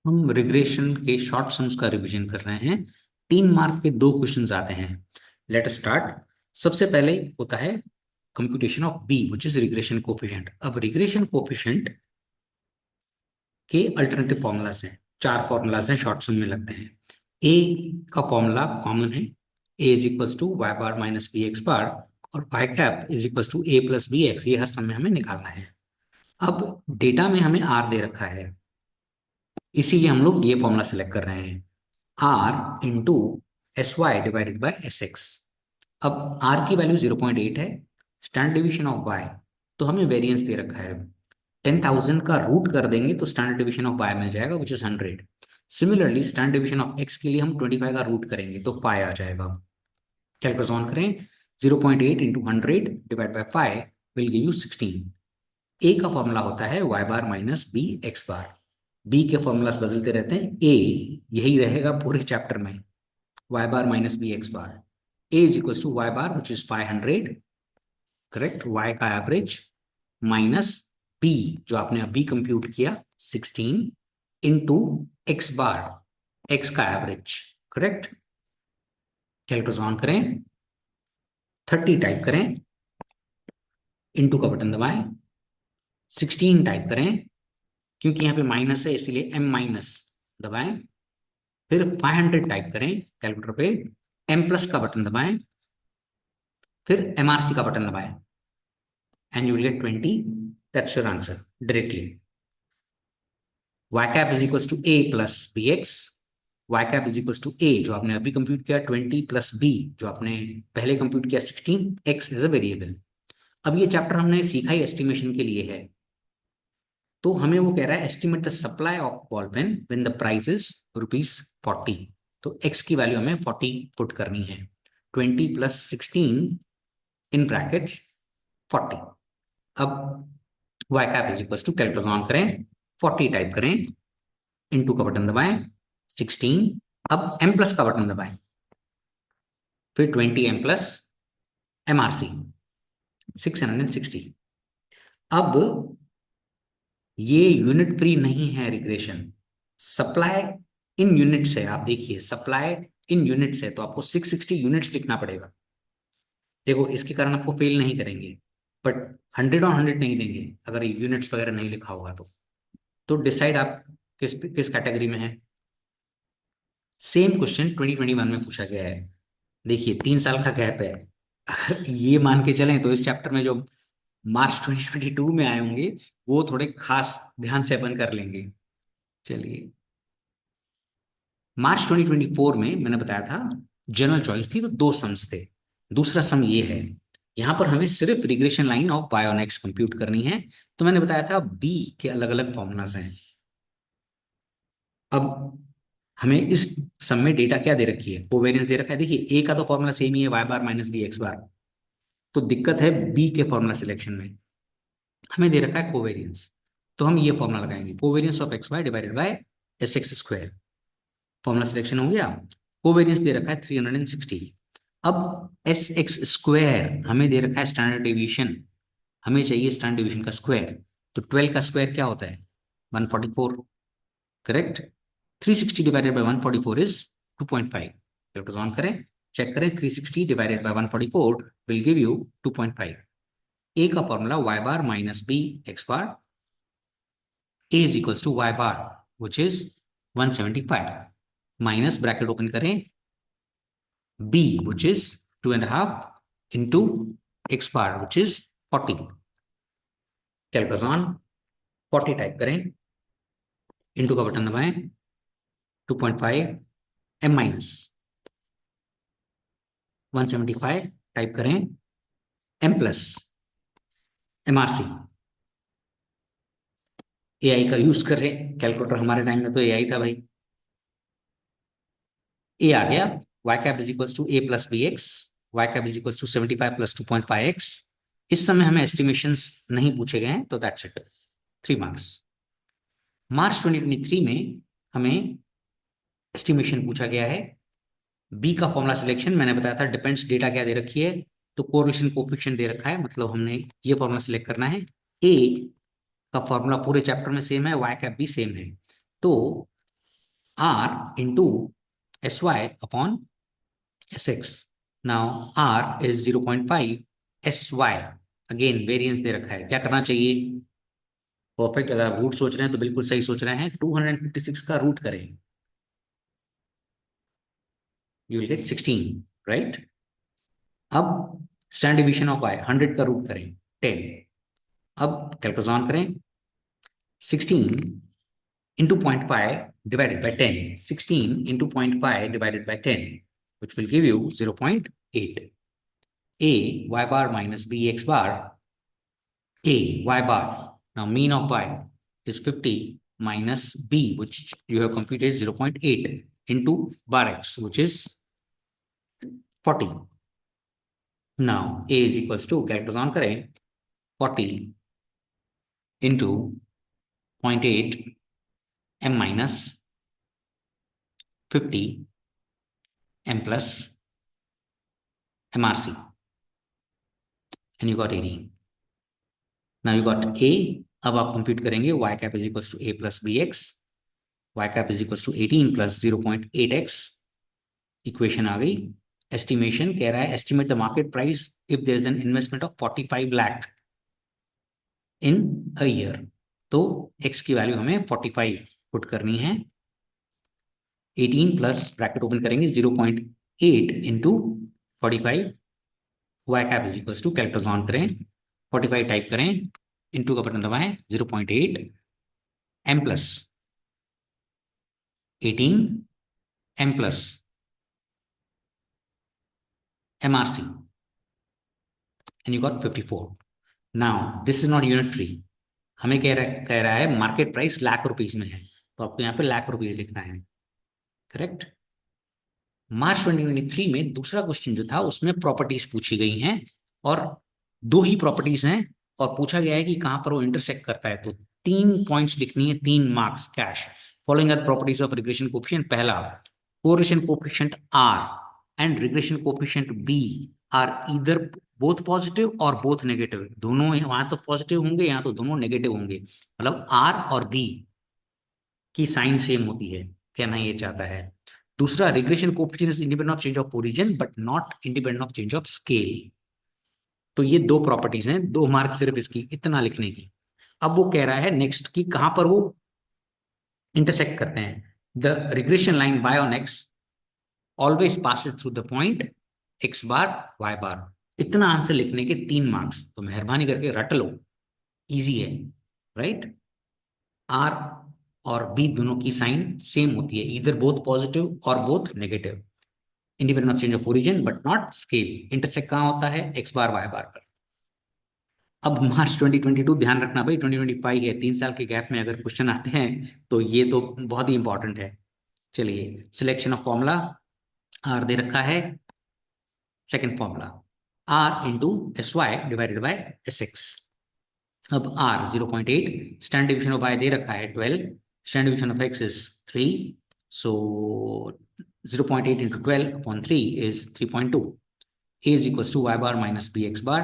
हम रिग्रेशन के short sums का रिवीजन कर रहे हैं। 3 मार्क के 2 क्वेश्चंस आते हैं। Let us start. सबसे पहले होता है computation of b which is regression coefficient. अब रिग्रेशन कोफिशिएंट के अल्टरनेटिव फॉर्मूलाज हैं। 4 फॉर्मूलाज हैं, शॉर्ट सम में लगते हैं। ए का फॉर्मूला कॉमन है, a is equals to y bar minus b x bar, और y cap is equals to a plus b x. ये हर सम में हमें निकालना है। अब डेटा में हमें आर दे रखा है, इसीलिए हम लोग ये फॉर्मूला सेलेक्ट कर रहे हैं, r into s y divided by s x. अब आर की वैल्यू 0.8 है, स्टैंडर्ड डिवीजन ऑफ वाई, तो हमें वेरिएंस दे रखा है। 10,000 का रूट कर देंगे तो स्टैंडर्ड डिवीजन ऑफ वाई मिल जाएगा विच is 100। Similarly standard division of x के लिए हम 25 का रूट करेंगे तो फाइव आ जाएगा। कैलकुलेट ऑन करें, 0.8 into 100 divide by five will give you 16। A का फॉर्मूला होता है y bar minus b x bar. B के फॉर्मूलाज बदलते रहते हैं, ए यही रहेगा पूरे चैप्टर में, y bar minus b x bar. A is equal to y bar which is 500, correct, y का एवरेज, माइनस बी जो आपने अभी कंप्यूट किया 16 इंटू एक्स बार, एक्स का एवरेज, करेक्ट। कैलकुलेटर ऑन करें, 30 टाइप करें, इंटू का बटन दबाएं, 16 टाइप करें, क्योंकि यहाँ पे माइनस है इसलिए एम माइनस दबाएं, फिर 500 टाइप करें कैलकुलेटर पे, एम प्लस का बटन दबाएं, फिर एमआरसी का बटन दबाएं, and you will get 20। That's your answer directly. Y cap is equals to a plus b x. Y cap is equals to a जो आपने अभी कंप्यूट किया 20 प्लस बी जो आपने पहले कंप्यूट किया 16, एक्स इज अ वेरिएबल। अब ये चैप्टर हमने सीखा ही एस्टिमेशन के लिए है, तो हमें वो कह रहा है estimate the supply of ball pen when the price is ₹40। तो एक्स की वैल्यू हमें 40 पुट करनी है, 20 प्लस 16 इन ब्रैकेट्स 40। अब y cap is equal to, calculator on करें, 40 टाइप करें, इंटू का बटन दबाएं, 16, अब एम प्लस का बटन दबाएं, फिर 20 एम प्लस एमआरसी 660। अब ये यूनिट प्री नहीं है रिग्रेशन, सप्लाई इन यूनिट्स है। आप देखिए सप्लाई इन यूनिट्स है तो आपको 660 यूनिट्स लिखना पड़ेगा। देखो इसके कारण आपको फेल नहीं करेंगे, बट 100 on 100 नहीं देंगे अगर यूनिट्स वगैरह नहीं लिखा होगा तो डिसाइड आप किस किस कैटेगरी में है। सेम क्वेश्चन 2021 में पूछा गया है। देखिए 3 साल का गैप है, अगर ये मान के चलें तो इस चैप्टर में जो मार्च 2022 में आए होंगे वो थोड़े खास ध्यान से अपन कर लेंगे। चलिए, मार्च 2024 में मैंने बताया था जनरल चॉइस थी तो 2 सम्स थे। दूसरा सम ये है, यहां पर हमें सिर्फ regression line of y on x compute करनी है। तो मैंने बताया था बी के अलग अलग फॉर्मूलाज हैं। अब हमें इस सम में डेटा क्या दे रखी है, कोवेरियंस दे रखा है। देखिए ए का तो फॉर्मूला सेम ही है, y bar minus b x बार, तो दिक्कत है बी के फॉर्मूला सिलेक्शन में। हमें दे रखा है कोवेरियंस, तो हम ये फॉर्मूला लगाएंगे, covariance of x y divided by s x square. Formula selection हो गया, कोवेरियंस दे रखा है 360। अब एस एक्स स्क्वायर हमें दे रखा है स्टैंडर्ड डेविएशन, हमें चाहिए स्टैंडर्ड डेविएशन का स्क्वायर। तो 12 का स्क्वायर क्या होता है, 144, correct. 360 divided by 144 is 2.5। Calculator on करें, चेक करें, 360 divided by 144 will give you 2.5। A का formula y bar minus b x bar, a is equals to y bar which is 175, minus bracket open करें, b which is 2.5 into x bar which is 40। Calculator on, 40 type करें, into का button दबाएं, 2.5 m minus 175 type करें, m plus MRC. AI का use कर रहे हैं, calculator हमारे टाइम में तो एआई था भाई। ए आ गया, y cap is equal to a plus b x, y cap is equal to 75 प्लस 2.5x। इस समय हमें एस्टिमेशंस नहीं पूछे गए हैं तो दैट्स इट, 3 मार्क्स। मार्च 2023 में हमें एस्टिमेशन पूछा गया है। बी का फॉर्मूला सिलेक्शन मैंने बताया था, डिपेंड्स डेटा क्या दे रखी है, तो कोरिलेशन कोएफिशिएंट दे रखा है, मतलब हमने ये फॉर्मूला सिलेक्ट करना है। ए का फॉर्मूला पूरे चैप्टर में सेम है, वाई कैप भी सेम है, तो r into sy upon sx. Now r is 0.5, sy again variance दे रखा है, क्या करना चाहिए? परफेक्ट, अगर आप रूट सोच रहे हैं तो बिल्कुल सही सोच रहे हैं। 256 का रूट करें, यू विल गेट 16, राइट? अब स्टैंडर्ड डिवीजन ऑफ y, 100 का रूट करें 10। अब कैलकुलेट ऑन करें, 16 into 0.5 divided by 10, 16 into 0.5 divided by 10, which will give you 0.8. A y bar minus b x bar, a y bar. Now mean of y is 50 minus b, which you have computed 0.8 into bar x, which is 40. Now a is equals to, calculate on करें, 40 into 0.8 m minus 50 m plus mrc, and you got 18. Now you got a, अब आप compute करेंगे y cap is equals to a plus bx, y cap is equals to 18 plus 0.8x, equation आ गई। Estimation कह रहा है estimate the market price if there is an investment of 45 lakh in a year. तो x की वैल्यू हमें 45 put करनी है। 18 प्लस ब्रैकेट ओपन करेंगे 0.8 into 45, y cap is equals to, calculator on करें, 45 टाइप करें, इंटू का बटन दबाएं, 0.8 m plus 18 m plus mrc, and you got 54। Now this is not unitary, हमें कह रहा है मार्केट प्राइस लाख रुपीस में है, तो आपको यहाँ पे लाख रुपीस लिखना है, करेक्ट? मार्च 2023 में दूसरा क्वेश्चन जो था उसमें प्रॉपर्टीज पूछी गई हैं, और दो ही प्रॉपर्टीज हैं, और पूछा गया है कि कहां पर वो इंटरसेक्ट करता है। तो 3 पॉइंट्स लिखनी है, 3 marks cash. Following are properties of regression coefficient. पहला, correlation coefficient r and regression coefficient b are either both positive और बोथ नेगेटिव। दोनों वहां तो पॉजिटिव होंगे, यहाँ तो दोनों नेगेटिव होंगे, मतलब आर और बी की साइन सेम होती है, कहना ये चाहता है। दूसरा, regression coefficient is independent of change of origin but not independent of change of scale. तो ये दो प्रॉपर्टीज हैं, 2 मार्क सिर्फ इसकी, इतना लिखने की। अब वो कह रहा है नेक्स्ट की कहां पर वो इंटरसेक्ट करते हैं। The regression line y on x always passes through the point x bar y बार। इतना आंसर लिखने के 3 मार्क्स, तो मेहरबानी करके रट लो, इजी है, राइट? आर और बी दोनों की साइन सेम होती है, इधर बोथ पॉजिटिव और both negative, independent of change of origin but not scale. Intersect कहां होता है? एक्स बार वाई बार पर। अब मार्च 2022, ध्यान रखना भाई 2025 है, 3 साल के गैप में अगर क्वेश्चन आते हैं तो ये तो बहुत ही इंपॉर्टेंट है। चलिए, सिलेक्शन ऑफ फॉर्मूला, आर दे रखा है, second formula r into s y divided by s x. अब r 0.8, standard division of y दे रखा है 12, standard division of x is 3, so 0.8 into 12 upon 3 is 3.2. A is equals to y bar minus bx bar.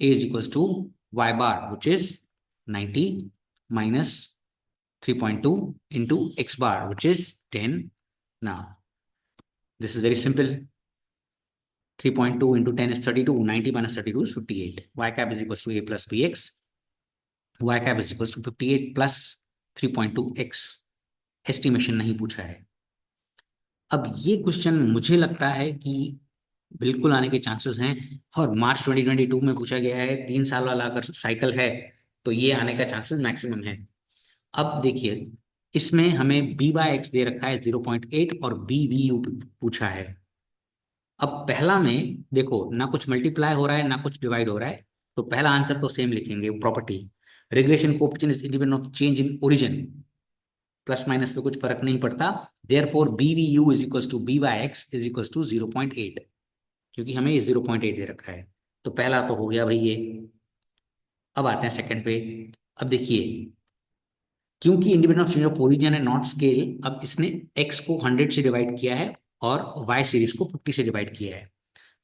A is equals to y bar, which is 90 minus 3.2 into x bar, which is 10. Now this is very simple. 3.2 into 10 is 32, 90 minus 32 is 58. Y cap is equals to a plus bx, y cap is equals to 58 plus 3.2x। Estimation नहीं पूछा है। अब ये question मुझे लगता है कि बिल्कुल आने के चांसेस हैं, और मार्च 2022 में पूछा गया है, 3 साल वाला अगर साइकिल है तो ये आने का चांसेस मैक्सिमम है। अब देखिए, इसमें हमें बी बाय एक्स दे रखा है 0.8 और बी वी यू पूछा है। अब पहला में देखो, ना कुछ मल्टीप्लाई हो रहा है ना कुछ डिवाइड हो रहा है, तो पहला आंसर तो सेम लिखेंगे, property regression coefficient is independent of change in origin, plus minus पे कुछ फर्क नहीं पड़ता। Therefore b v u is equals to b y x is equals to 0.8, क्योंकि हमें ये 0.8 दे रखा है। तो पहला तो हो गया भाई ये। अब आते हैं सेकंड पे। अब देखिए, क्योंकि independent of change of origin है, नॉट स्केल, अब इसने x को 100 से डिवाइड किया है और y सीरीज को 50 से डिवाइड किया है।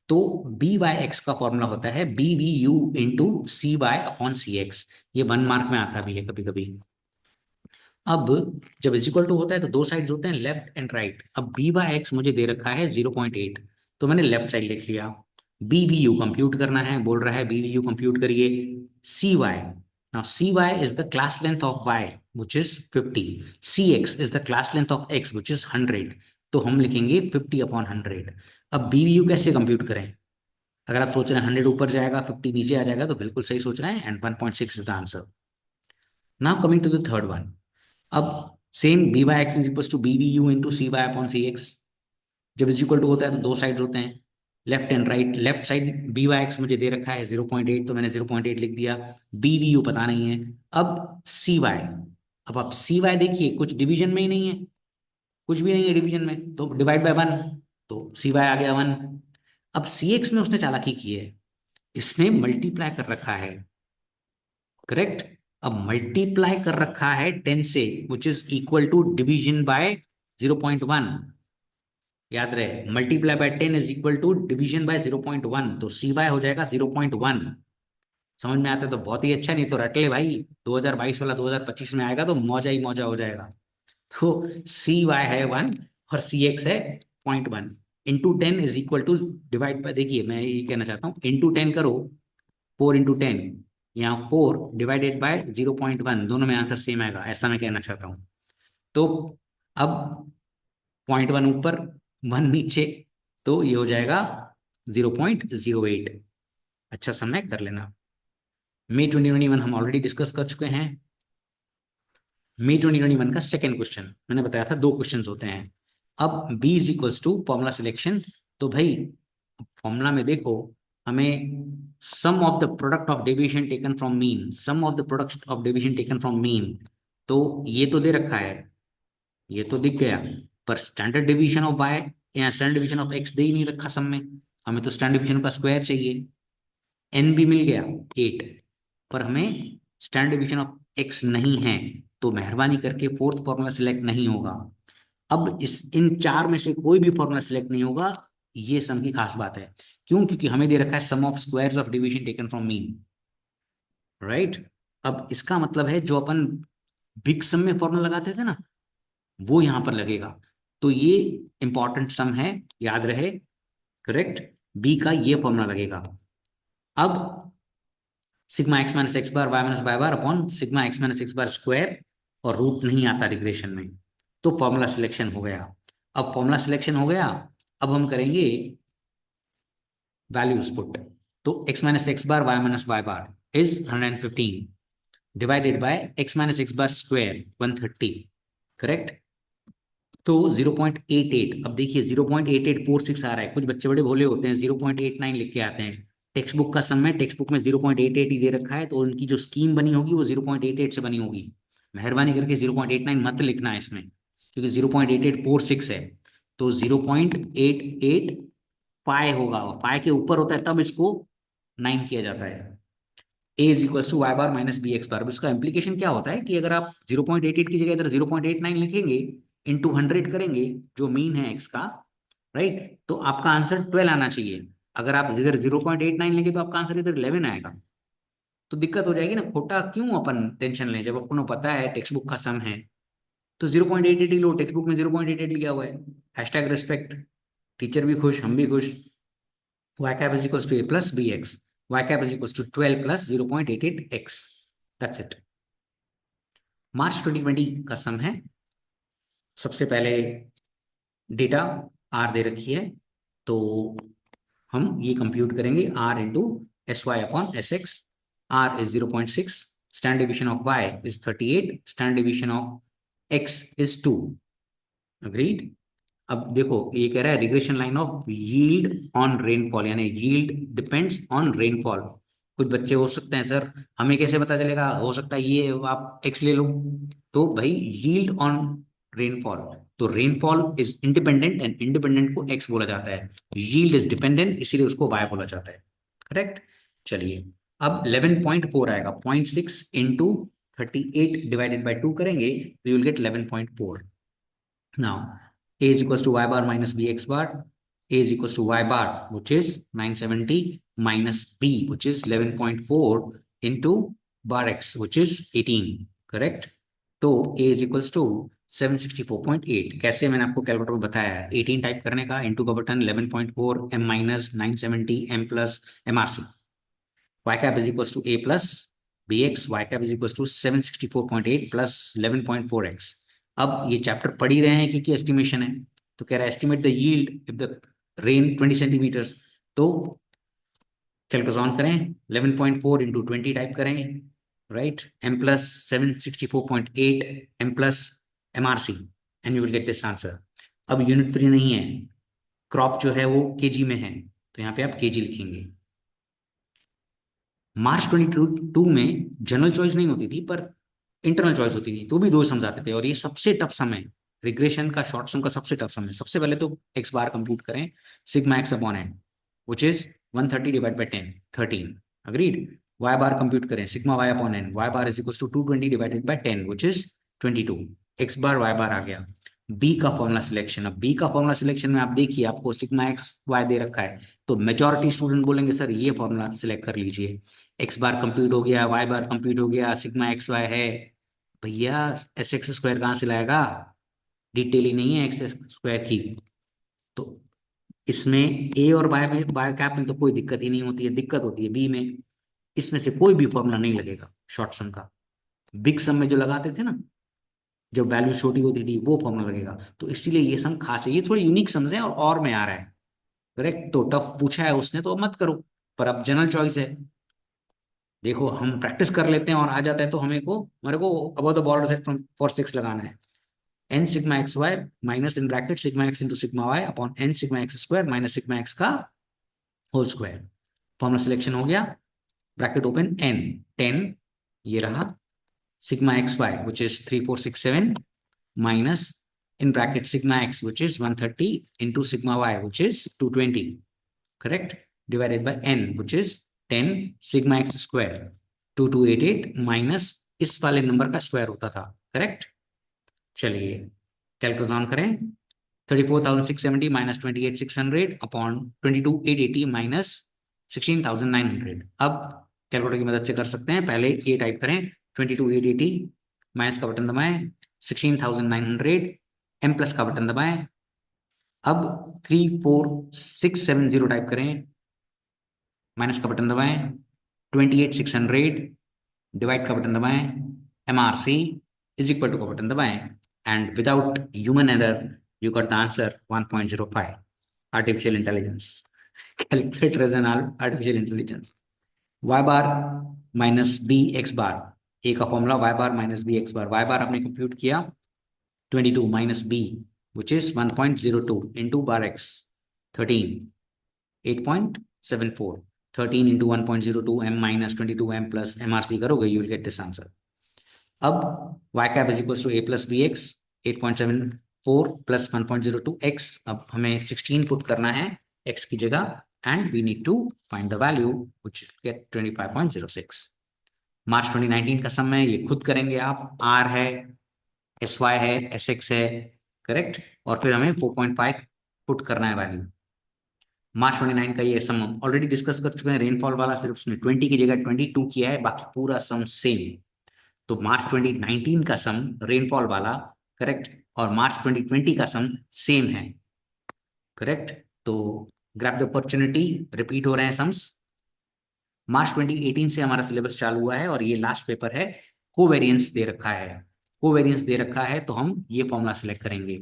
तो बी बाय एक्स का फॉर्मूला होता है b v u into c y upon c x. ये 1 मार्क में आता भी है कभी कभी। अब जब इज इक्वल टू होता है तो दो साइड्स होते हैं लेफ्ट एंड राइट। अब बी बाय एक्स मुझे दे रखा है 0.8, तो मैंने लेफ्ट साइड लिख लिया। बी वी यू कंप्यूट करना है, बोल रहा है बी वी यू कंप्यूट करिए। C y, now c y is the class length of y which is 50। C x is the class length of x which is 100। तो हम लिखेंगे 50/100। अब बी वी यू कैसे कंप्यूट करें? अगर आप सोच रहे हैं 100 ऊपर जाएगा 50 नीचे आ जाएगा, तो बिल्कुल सही सोच रहे हैं, and 1.6 is the answer. Now coming to the third one. अब same b y x is equal to b v u into c y upon c x. जब इज इक्वल टू होता है तो दो साइड होते हैं left and right. Left side b y x मुझे दे रखा है 0.8, तो मैंने 0.8 लिख दिया। बी वी यू पता नहीं है। अब सी वाई, अब आप सी वाई देखिए कुछ डिवीजन में ही नहीं है, कुछ भी नहीं है डिवीजन में, तो डिवाइड बाय 1, तो सी वाई आ गया 1। अब सी एक्स में उसने चालाकी की है, इसने मल्टीप्लाई कर रखा है, करेक्ट। अब मल्टीप्लाई कर रखा है 10 से, which is equal to division by 0.1। याद रहे, multiply by 10 is equal to division by 0.1, तो सी वाई हो जाएगा 0.1। समझ में आता है तो बहुत ही अच्छा, नहीं तो रट ले भाई, 2022 वाला 2025 में आएगा तो मौजा ही मौजा हो जाएगा। तो सी वाई है 1 और सी एक्स है 0.1। Into 10 is equal to, divide by, देखिए मैं ये कहना चाहता हूँ, इंटू 10 करो, 4 इंटू 10, यहाँ 4 डिवाइडेड बाय 0.1, दोनों में आंसर सेम आएगा, ऐसा मैं कहना चाहता हूँ। तो अब 0.1 ऊपर 1 नीचे, तो ये हो जाएगा 0.08। अच्छा समय कर लेना। मई 2021 हम ऑलरेडी डिस्कस कर चुके हैं। मई 2021 का सेकेंड क्वेश्चन, मैंने बताया था दो क्वेश्चन होते हैं। अब b is equals to formula selection. तो भाई फॉर्मूला में देखो, हमें sum of the product of deviation taken from mean, sum of the product of deviation taken from mean, तो ये तो दे रखा है, ये तो दिख गया, पर स्टैंडर्ड डिवीजन ऑफ वाई या स्टैंडर्ड डिवीजन ऑफ एक्स दे ही नहीं रखा सम में। हमें तो स्टैंडर्ड डिवीजन का स्क्वायर चाहिए। एन भी मिल गया 8, पर हमें स्टैंडर्ड डिवीजन ऑफ एक्स नहीं है, तो मेहरबानी करके फोर्थ फॉर्मूला सिलेक्ट नहीं होगा। अब इस इन चार में से कोई भी फॉर्मूला सिलेक्ट नहीं होगा, ये सम की खास बात है। क्यों? क्योंकि हमें दे रखा है sum of squares of division taken from mean, right. अब इसका मतलब है जो अपन बिग सम में फॉर्मूला लगाते थे ना, वो यहां पर लगेगा। तो ये इंपॉर्टेंट सम है, याद रहे, करेक्ट। बी का ये फॉर्मूला लगेगा। अब sigma x minus x bar y minus y bar upon sigma x minus x bar square, और रूट नहीं आता रिग्रेशन में, तो फॉर्मूला सिलेक्शन हो गया। अब फॉर्मूला सिलेक्शन हो गया, अब हम करेंगे वैल्यूज पुट। तो x minus x bar y minus y bar is 115 divided by x minus x bar square 130, correct. तो 0.88, अब देखिए 0.8846 आ रहा है, कुछ बच्चे बड़े भोले होते हैं 0.89 लिख के आते हैं। टेक्स्ट बुक का सम है, टेक्स्ट बुक में 0.88 ही दे रखा है, तो उनकी जो स्कीम बनी होगी वो 0.88 से बनी होगी। मेहरबानी करके 0.89 मत लिखना है इसमें, क्योंकि 0.8846 है, तो 0.88 पाए होगा, और पाए के ऊपर होता है तब इसको 9 किया जाता है। A is equal to y bar minus b x bar. अब इसका इम्प्लीकेशन क्या होता है कि अगर आप 0.88 की जगह इधर 0.89 लिखेंगे, इंटू 100 करेंगे, जो मीन है एक्स का, राइट, तो आपका आंसर 12 आना चाहिए। अगर आप इधर 0.89 लेंगे तो आपका आंसर इधर 11 आएगा। तो दिक्कत हो जाएगी ना, खोटा क्यों अपन टेंशन लें, जब अपन को पता है टेक्स्ट बुक का सम है। तो 0.88 ही लो, टेक्स्ट बुक में 0.88 लिया हुआ है। हैशटैग रिस्पेक्ट, टीचर भी खुश, हम भी खुश। y cap is equals to a plus bx, y cap is equals to 12 plus 0.88x, that's it। मार्च 2020 का सम है। सबसे पहले डेटा r दे रखी है, तो हम ये कंप्यूट करेंगे r into s y upon s x. r is 0.6, standard division of y is 38, standard division of x is 2, agreed. अब देखो ये कह रहा है regression line of yield on rainfall, यानी यील्ड डिपेंड्स ऑन रेनफॉल। कुछ बच्चे हो सकते हैं सर हमें कैसे पता चलेगा, हो सकता है ये आप एक्स ले लो, तो भाई यील्ड ऑन रेनफॉल, तो rainfall is independent and independent को एक्स बोला जाता है, यील्ड इज डिपेंडेंट इसीलिए उसको वाई बोला जाता है, करेक्ट। चलिए अब 11.4 आएगा, 0.6 इंटू 38 डिवाइडेड बाई 2 करेंगे तो you'll get 11.4। Now, a is equals to y bar minus bx bar. A is equals to y bar, which is 970, minus b, which is 11.4 into bar x, which is 18. Correct? तो a is equals to 764.8। कैसे, मैंने आपको calculator में बताया है, 18 type करने का, into का button 11.4 m minus 970 m plus MRC। y cap is equals to a plus bx, y cap is equals to 764.8 plus 11.4x। अब ये चैप्टर पढ़ ही रहे हैं क्योंकि एस्टिमेशन है, तो कह रहा है estimate the yield if the rain 20 centimetres. तो कैलकुलेट ऑन करें, 11.4 इंटू 20 टाइप करें, right, m plus 764.8 m plus MRC, and you will get this answer. अब यूनिट फ्री नहीं है, क्रॉप जो है वो केजी में है, तो यहाँ पे आप केजी लिखेंगे। मार्च 22 में जनरल चॉइस नहीं होती थी पर इंटरनल चॉइस होती थी, तो भी दो सम आते थे, और ये सबसे टफ सम है, रिग्रेशन का शॉर्ट सम का सबसे टफ सम है। सबसे पहले तो एक्स बार कंप्यूट करें, sigma x upon n which is 130 divide by 10, 13, agreed. Y bar compute करें, sigma y upon n, y bar is equal to 220 divided by 10 which is 22। X bar y bar आ गया। B का formula selection, अब b का formula selection में आप देखिए आपको सिग्मा एक्स वाई दे रखा है, तो मेजॉरिटी स्टूडेंट बोलेंगे सर ये फॉर्मूला सिलेक्ट कर लीजिए। एक्स बार कंप्यूट हो गया, वाई बार कंप्यूट हो गया, सिग्मा एक्स वाई है, भैया एस एक्स स्क्वायर कहाँ से लाएगा, डिटेल ही नहीं है एक्स स्क्वायर की। तो इसमें ए और वाई में, वाई कैप में तो कोई दिक्कत ही नहीं होती है, दिक्कत होती है बी में। इसमें से कोई भी फॉर्मूला नहीं लगेगा शॉर्ट सम का। बिग सम में जो लगाते थे ना, जब वैल्यू छोटी होती थी, वो फॉर्मूला लगेगा। तो इसीलिए ये सम खास है, ये थोड़ी यूनिक सम्स है, और में आ रहा है। करेक्ट, तो टफ पूछा है उसने तो मत करो, पर अब जनरल चॉइस है। देखो हम प्रैक्टिस कर लेते हैं और आ जाता है, तो मेरे को about the border set from four 6 लगाना है। N sigma x y minus in bracket sigma x into sigma y upon n sigma x square minus sigma x का होल स्क्वायर। फॉर्मूला सिलेक्शन हो गया, ब्रैकेट ओपन, एन 10, ये रहा, sigma x y which is 3467 minus in bracket sigma x which is 130 into sigma y which is 220, correct, divided by n which is 10 sigma x square 2288 minus इस वाले number का square होता था, correct. चलिए calculate on करें, 34,670 minus 28,600 upon 22,880 minus 16,900। अब calculator की मदद से कर सकते हैं, पहले ये टाइप करें 22,880 माइनस का बटन दबाएं, 16,900 एम प्लस का बटन दबाएं। अब 34670 टाइप करें, माइनस का बटन दबाएं, 28,600 डिवाइड का बटन दबाएं, MRC इज इक्वल टू का बटन दबाएं, and without human error you got the answer 1.05। Artificial intelligence, calculator is an artificial intelligence. Y bar minus b x bar, a का formula y bar minus b x bar, y bar आपने compute किया 22 minus b which is 1.02 into bar x 13 8.74, 13 into 1.02 m minus 22 m plus MRC करोगे you will get this answer। अब y cap is equals to a plus bx 8.74 plus 1.02 x, अब हमें 16 put करना है x की जगह, and we need to find the value which will get 25.06। मार्च 2019 का सम है, ये खुद करेंगे आप, r है, sy है, sx है, करेक्ट, और फिर हमें 4.5 पुट करना है वैल्यू। मार्च 29 का ये सम हम ऑलरेडी डिस्कस कर चुके हैं, रेनफॉल वाला सिर्फ उसने 20 की जगह 22 किया है, बाकी पूरा सम सेम। तो मार्च 2019 का सम रेनफॉल वाला, करेक्ट, और मार्च 2020 का सम सेम है, करेक्ट। तो ग्रैब द अपॉर्चुनिटी, रिपीट हो रहे हैं सम्स। मार्च 2018 से हमारा सिलेबस चालू हुआ है और ये लास्ट पेपर है। कोवेरियंस दे रखा है, कोवेरियंस दे रखा है, तो हम ये फॉर्मूला सिलेक्ट करेंगे।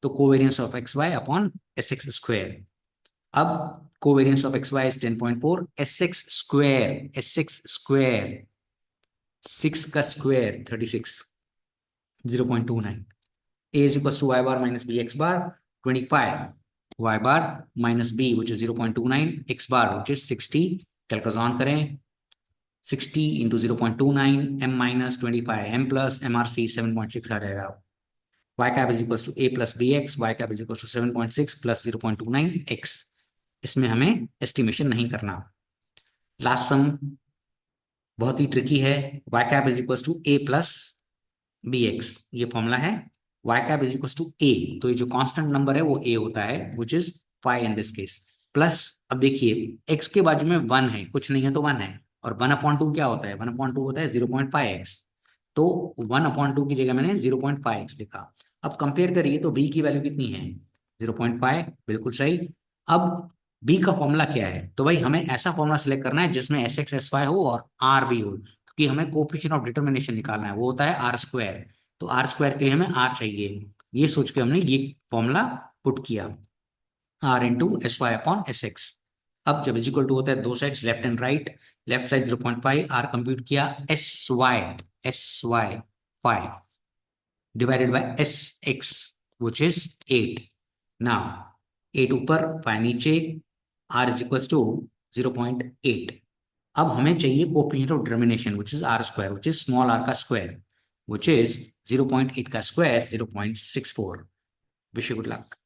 तो covariance of x y upon s x square. अब covariance of x y is 10.4, s x square 6 का square 36, 0.29। A is equal to y bar minus b x bar 25, y bar minus b which is 0.29, x bar which is 60। Calculate on करें, 60 into 0.29 m minus 25 m plus MRC 7.6 आ जाएगा। y cap is equal to a plus b x, y cap is equal to 7.6 plus 0.29 x। इसमें हमें estimation नहीं करना। Last sum बहुत ही tricky है, y cap is equal to a plus b x, ये फॉर्मूला है। y cap is equal to a, तो ये जो कांस्टेंट नंबर है वो a होता है which is 5 in this case, plus, अब देखिए x के बाजू में 1 है, कुछ नहीं है तो 1 है, और 1/2 क्या होता है, 1/2 होता है 0.5x। तो 1/2 की जगह मैंने 0.5x लिखा। अब कंपेयर करिए तो b की वैल्यू कितनी है? 0.5, बिल्कुल सही। अब b का फॉर्मूला क्या है? तो भाई हमें ऐसा फॉर्मूला सिलेक्ट करना है जिसमें एस एक्स एस वाई हो और आर भी हो, क्योंकि हमें कोफिशिएंट ऑफ डिटर्मिनेशन निकालना है, वो होता है आर स्क्वायर। तो आर स्क्वायर के लिए हमें आर चाहिए, ये सोच के हमने ये फॉर्मूला पुट किया, r into s y upon s x. अब जब इज इक्वल टू होता है दो side left and right, left side 0.5, r compute किया, s y 5 divided by s x which is 8। Now 8 ऊपर 5 नीचे, आर इज इक्वल टू 0.8। अब हमें चाहिए coefficient of determination which is r square, which is small r का square, which is 0.8 का square 0.64। Wish you good luck.